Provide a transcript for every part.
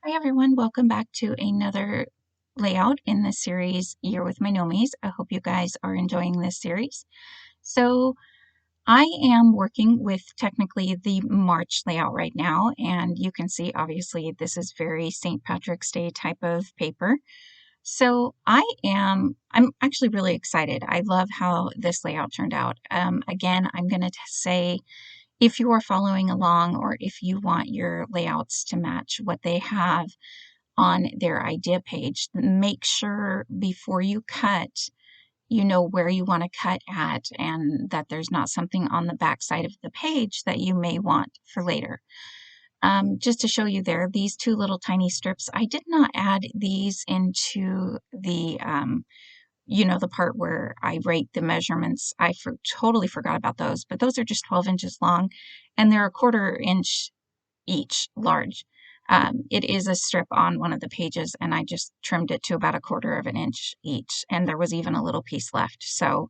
Hi everyone, welcome back to another layout in the series Year with My Gnomies. I hope you guys are enjoying this series. So I am working with technically the March layout right now, and you can see obviously this is very St. Patrick's Day type of paper. So I'm actually really excited. I love how this layout turned out. Again, I'm going to say if you are following along or if you want your layouts to match what they have on their idea page, make sure before you cut, you know where you want to cut at and that there's not something on the back side of the page that you may want for later. Just to show you there, these two little tiny strips, I did not add these into the the part where I rate the measurements. I totally forgot about those, but those are just 12 inches long and they're a 1/4 inch each large. It is a strip on one of the pages, and I just trimmed it to about a 1/4 of an inch each, and there was even a little piece left. So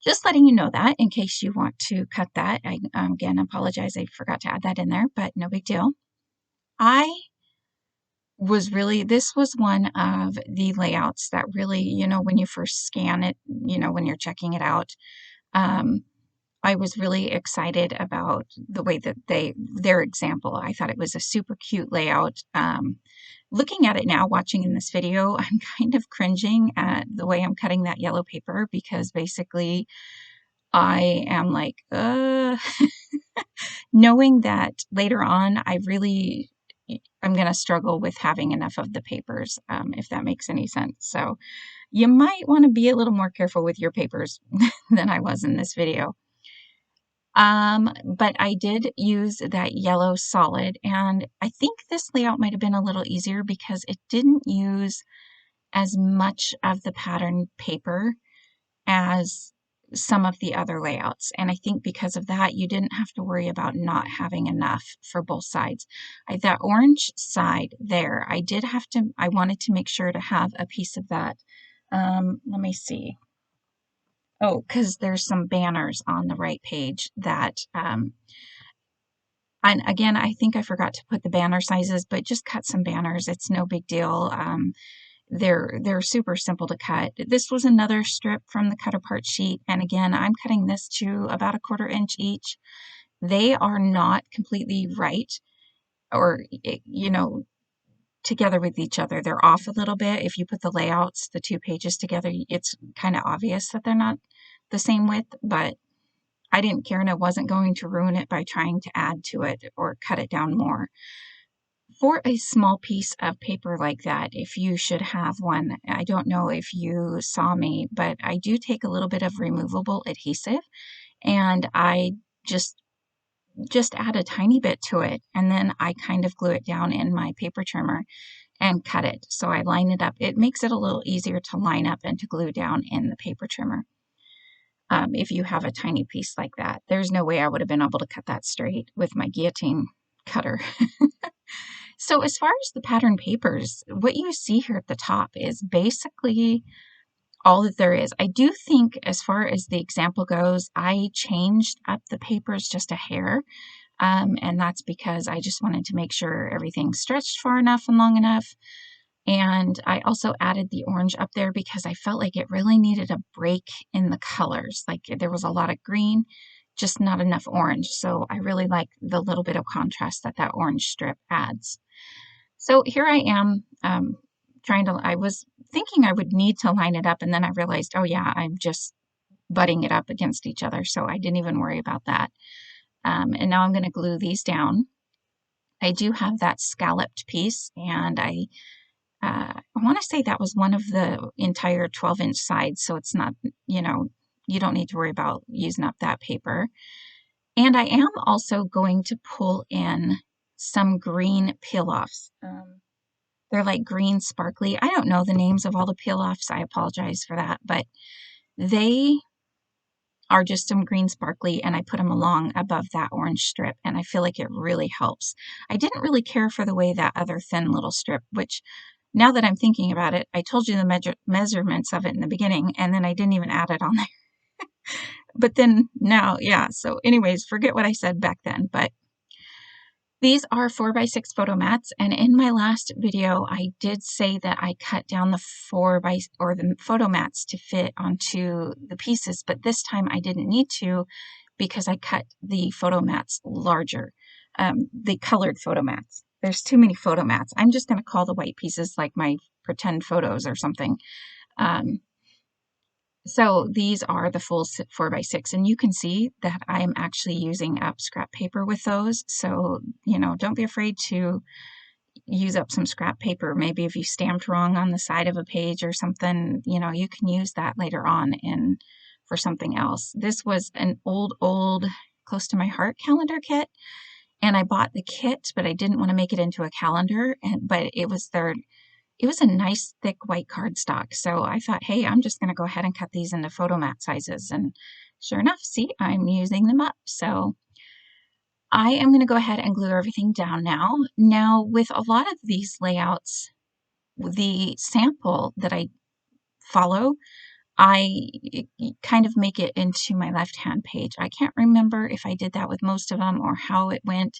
just letting you know that in case you want to cut that. I again apologize, I forgot to add that in there, but no big deal. This was one of the layouts that really, when you first scan it, when you're checking it out, um, I was really excited about the way that their example. I thought it was a super cute layout. Looking at it now, watching in this video, I'm kind of cringing at the way I'm cutting that yellow paper because basically I am like, knowing that later on I'm going to struggle with having enough of the papers, if that makes any sense. So you might want to be a little more careful with your papers than I was in this video. But I did use that yellow solid, and I think this layout might have been a little easier because it didn't use as much of the pattern paper as some of the other layouts. And I think because of that, you didn't have to worry about not having enough for both sides. That orange side there, I wanted to make sure to have a piece of that. Let me see. Oh, because there's some banners on the right page that, and again, I think I forgot to put the banner sizes, but just cut some banners. It's no big deal. They're super simple to cut. This was another strip from the cut apart sheet, and again, I'm cutting this to about a 1/4 inch each. They are not completely right, or together with each other. They're off a little bit. If you put the layouts, the two pages together, it's kind of obvious that they're not the same width, but I didn't care and I wasn't going to ruin it by trying to add to it or cut it down more. For a small piece of paper like that, if you should have one, I don't know if you saw me, but I do take a little bit of removable adhesive and I just add a tiny bit to it, and then I kind of glue it down in my paper trimmer and cut it. So I line it up. It makes it a little easier to line up and to glue down in the paper trimmer. If you have a tiny piece like that, there's no way I would have been able to cut that straight with my guillotine cutter. So as far as the pattern papers, what you see here at the top is basically all that there is. I do think as far as the example goes, I changed up the papers just a hair. And that's because I just wanted to make sure everything stretched far enough and long enough. And I also added the orange up there because I felt like it really needed a break in the colors. Like there was a lot of green, just not enough orange. So I really like the little bit of contrast that that orange strip adds. So here I am I was thinking I would need to line it up, and then I realized, oh yeah, I'm just butting it up against each other. So I didn't even worry about that. And now I'm going to glue these down. I do have that scalloped piece, and I want to say that was one of the entire 12-inch sides, so it's not, you don't need to worry about using up that paper. And I am also going to pull in some green peel-offs. They're like green sparkly. I don't know the names of all the peel-offs. I apologize for that, but they are just some green sparkly, and I put them along above that orange strip, and I feel like it really helps. I didn't really care for the way that other thin little strip, which now that I'm thinking about it, I told you the measurements of it in the beginning, and then I didn't even add it on there. But then now, yeah, so anyways, forget what I said back then. But These are 4x6 photo mats, and in my last video, I did say that I cut down the the photo mats to fit onto the pieces, but this time I didn't need to because I cut the photo mats larger, the colored photo mats. There's too many photo mats. I'm just going to call the white pieces like my pretend photos or something. So these are the full 4x6, and you can see that I am actually using up scrap paper with those. So, don't be afraid to use up some scrap paper. Maybe if you stamped wrong on the side of a page or something, you can use that later on for something else. This was an old, close to my heart calendar kit, and I bought the kit, but I didn't want to make it into a calendar. But it was a nice thick white cardstock. So I thought, hey, I'm just going to go ahead and cut these into photomat sizes. And sure enough, see, I'm using them up. So I am going to go ahead and glue everything down now. Now, with a lot of these layouts, the sample that I follow, I kind of make it into my left-hand page. I can't remember if I did that with most of them or how it went.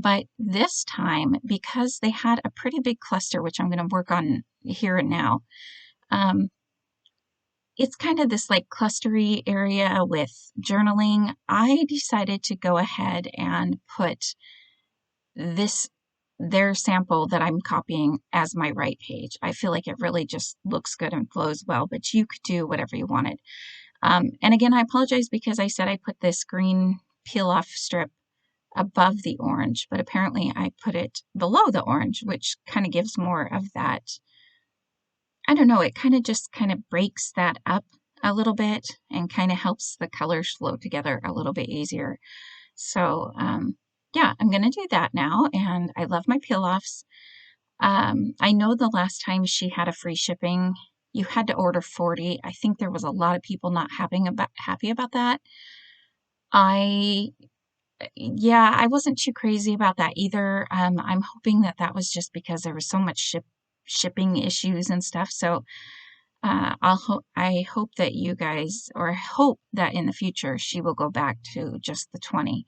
But this time, because they had a pretty big cluster, which I'm going to work on here and now, it's kind of this like clustery area with journaling. I decided to go ahead and put their sample that I'm copying as my right page. I feel like it really just looks good and flows well, but you could do whatever you wanted. And again, I apologize because I said I put this green peel-off strip above the orange, but apparently I put it below the orange, which kind of gives more of that, I don't know, it kind of breaks that up a little bit and kind of helps the colors flow together a little bit easier. So yeah, I'm going to do that now, and I love my peel-offs. I know the last time she had a free shipping, you had to order 40. I think there was a lot of people not happy about that. Yeah, I wasn't too crazy about that either. I'm hoping that was just because there was so much shipping issues and stuff. So I hope that you guys, or I hope that in the future she will go back to just the 20.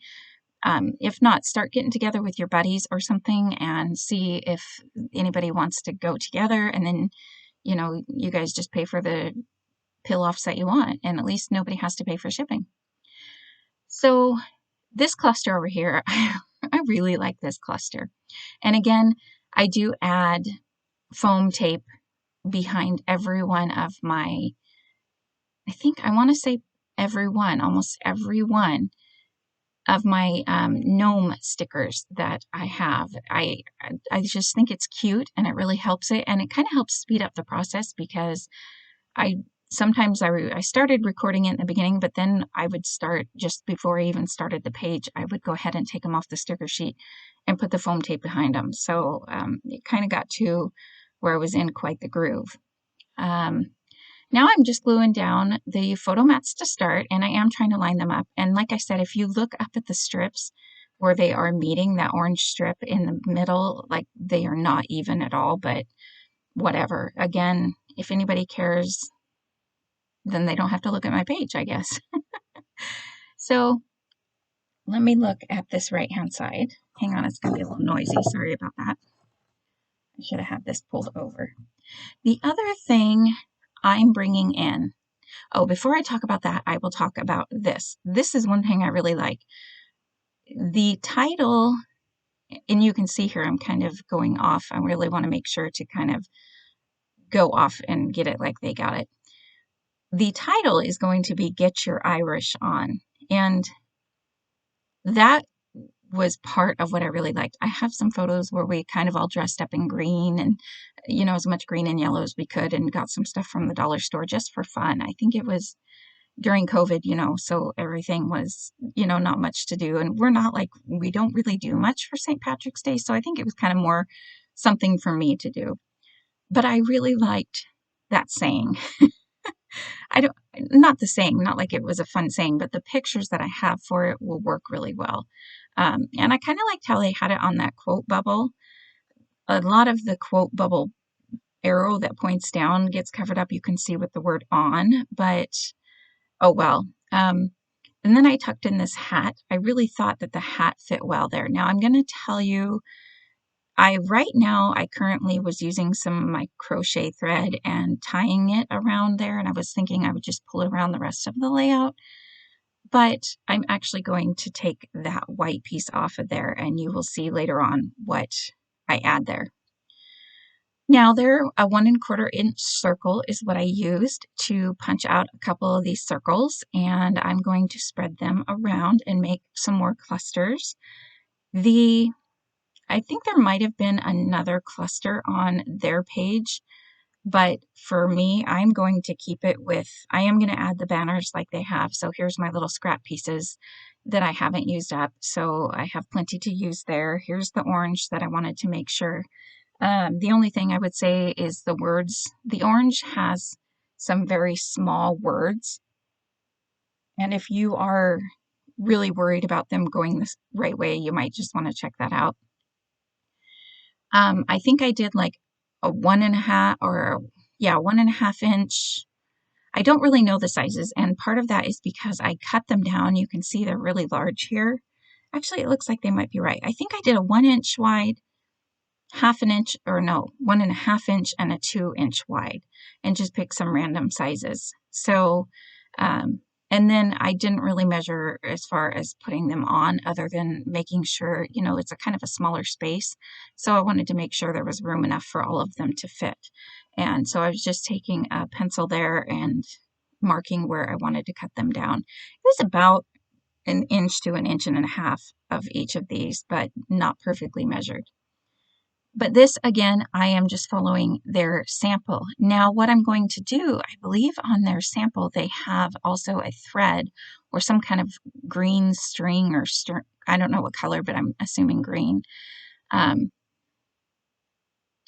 If not, start getting together with your buddies or something and see if anybody wants to go together, and then you guys just pay for the peel-offs that you want, and at least nobody has to pay for shipping. So this cluster over here, I really like this cluster. And again, I do add foam tape behind every one of my, I think I want to say almost every one of my gnome stickers that I have. I just think it's cute, and it really helps it, and it kind of helps speed up the process because sometimes I started recording it in the beginning, but then I would start just before I even started the page. I would go ahead and take them off the sticker sheet and put the foam tape behind them. So it kind of got to where I was in quite the groove. Now I'm just gluing down the photo mats to start, and I am trying to line them up. And like I said, if you look up at the strips where they are meeting, that orange strip in the middle, like they are not even at all, but whatever. Again, if anybody cares, then they don't have to look at my page, I guess. So let me look at this right-hand side. Hang on, it's going to be a little noisy. Sorry about that. I should have had this pulled over. The other thing I'm bringing in, before I talk about that, I will talk about this. This is one thing I really like. The title, and you can see here I'm kind of going off. I really want to make sure to kind of go off and get it like they got it. The title is going to be Get Your Irish On. And that was part of what I really liked. I have some photos where we kind of all dressed up in green and, as much green and yellow as we could, and got some stuff from the dollar store just for fun. I think it was during COVID, so everything was, not much to do. And we don't really do much for St. Patrick's Day. So I think it was kind of more something for me to do. But I really liked that saying. Not the saying, not like it was a fun saying, but the pictures that I have for it will work really well. And I kind of liked how they had it on that quote bubble. A lot of the quote bubble arrow that points down gets covered up. You can see with the word on, but oh well. And then I tucked in this hat. I really thought that the hat fit well there. Now I'm going to tell you, right now, I currently was using some of my crochet thread and tying it around there, and I was thinking I would just pull it around the rest of the layout, but I'm actually going to take that white piece off of there, and you will see later on what I add there. Now there, a 1¼ inch circle is what I used to punch out a couple of these circles, and I'm going to spread them around and make some more clusters. I think there might have been another cluster on their page, but for me, I'm going to keep it with, I am going to add the banners like they have. So here's my little scrap pieces that I haven't used up. So I have plenty to use there. Here's the orange that I wanted to make sure. The only thing I would say is the words. The orange has some very small words. And if you are really worried about them going the right way, you might just want to check that out. I think I did like a 1½ or 1½ inch. I don't really know the sizes, and part of that is because I cut them down. You can see they're really large here. Actually, it looks like they might be right. I think I did a 1 inch wide, 1/2 inch, or no, 1½ inch and a 2 inch wide, and just pick some random sizes. So, and then I didn't really measure as far as putting them on, other than making sure, you know, it's a kind of a smaller space. So I wanted to make sure there was room enough for all of them to fit. And so I was just taking a pencil there and marking where I wanted to cut them down. It was about 1 inch to 1.5 inches of each of these, but not perfectly measured. But this, again, I am just following their sample. Now, what I'm going to do, I believe on their sample, they have also a thread or some kind of green string or I don't know what color, but I'm assuming green,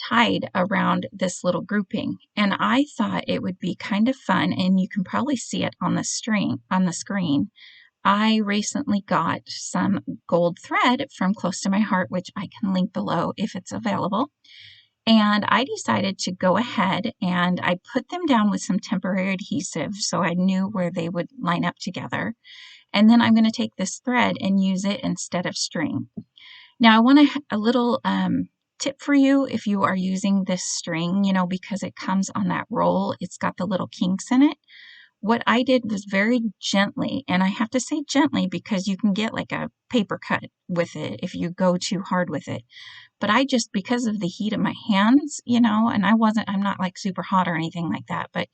tied around this little grouping. And I thought it would be kind of fun, and you can probably see it on the screen. I recently got some gold thread from Close to My Heart, which I can link below if it's available. And I decided to go ahead and I put them down with some temporary adhesive so I knew where they would line up together. And then I'm going to take this thread and use it instead of string. Now I want a little tip for you if you are using this string, you know, because it comes on that roll. It's got the little kinks in it. What I did was very gently, and I have to say gently because you can get like a paper cut with it if you go too hard with it. But I just, because of the heat of my hands, you know, and I'm not like super hot or anything like that, but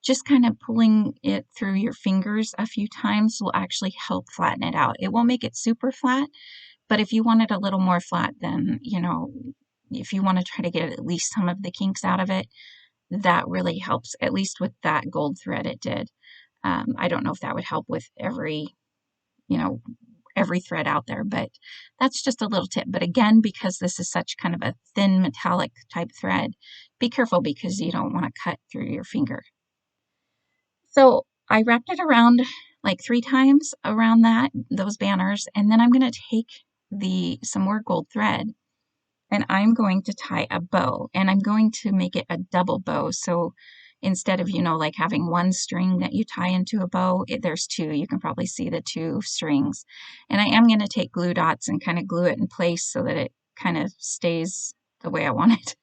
just kind of pulling it through your fingers a few times will actually help flatten it out. It won't make it super flat, but if you want it a little more flat, then, you know, if you want to try to get at least some of the kinks out of it, that really helps. At least with that gold thread it did. I don't know if that would help with every thread out there, but that's just a little tip. But again, because this is such kind of a thin metallic type thread, be careful because you don't want to cut through your finger. So I wrapped it around like 3 times around those banners, and then I'm going to take some more gold thread, and I'm going to tie a bow, and I'm going to make it a double bow. So instead of, you know, like having one string that you tie into a bow, there's 2. You can probably see the 2 strings. And I am going to take glue dots and kind of glue it in place so that it kind of stays the way I want it.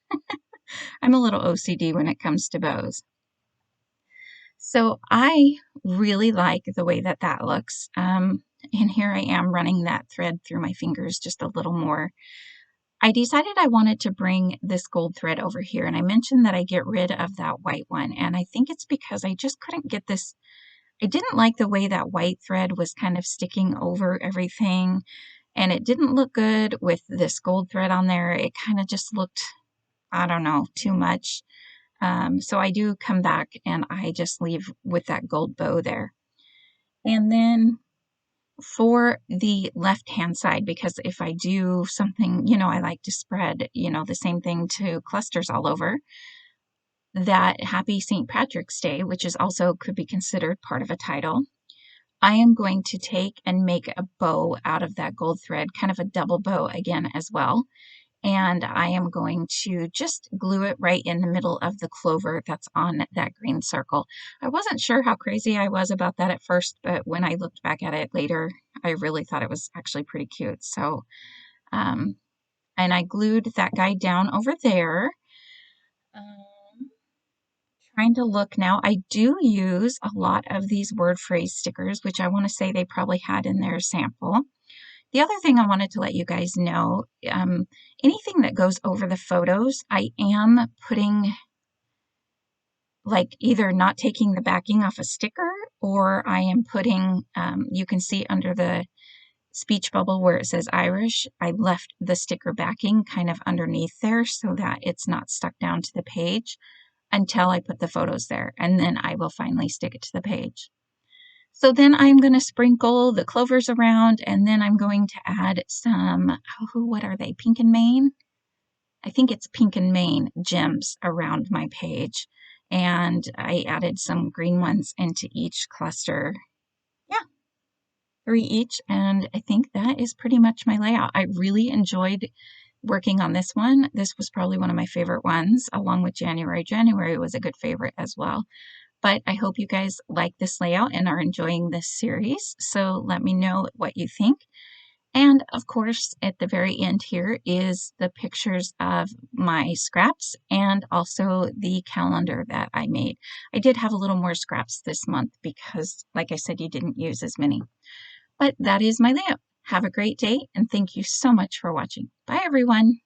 I'm a little OCD when it comes to bows. So I really like the way that looks. And here I am running that thread through my fingers just a little more. I decided I wanted to bring this gold thread over here, and I mentioned that I get rid of that white one, and I think it's because I just couldn't get this. I didn't like the way that white thread was kind of sticking over everything, and it didn't look good with this gold thread on there. It kind of just looked, I don't know, too much. So I do come back and I just leave with that gold bow there. And then for the left-hand side, because if I do something, you know, I like to spread, you know, the same thing to clusters all over, that Happy St. Patrick's Day, which is also could be considered part of a title, I am going to take and make a bow out of that gold thread, kind of a double bow again as well. and I am going to just glue it right in the middle of the clover that's on that green circle. I wasn't sure how crazy I was about that at first, but when I looked back at it later, I really thought it was actually pretty cute. So, and I glued that guy down over there. Trying to look now. I do use a lot of these word phrase stickers, which I want to say they probably had in their sample. The other thing I wanted to let you guys know, anything that goes over the photos, I am putting, like, either not taking the backing off a sticker, or I am putting, you can see under the speech bubble where it says Irish, I left the sticker backing kind of underneath there so that it's not stuck down to the page until I put the photos there, and then I will finally stick it to the page. So then I'm going to sprinkle the clovers around, and then I'm going to add some, oh, what are they, Pink and Main? I think it's Pink and Main gems around my page, and I added some green ones into each cluster. Yeah, 3 each, and I think that is pretty much my layout. I really enjoyed working on this one. This was probably one of my favorite ones, along with January. January was a good favorite as well. But I hope you guys like this layout and are enjoying this series. So let me know what you think. And of course, at the very end here is the pictures of my scraps and also the calendar that I made. I did have a little more scraps this month because, like I said, you didn't use as many. But that is my layout. Have a great day, and thank you so much for watching. Bye, everyone.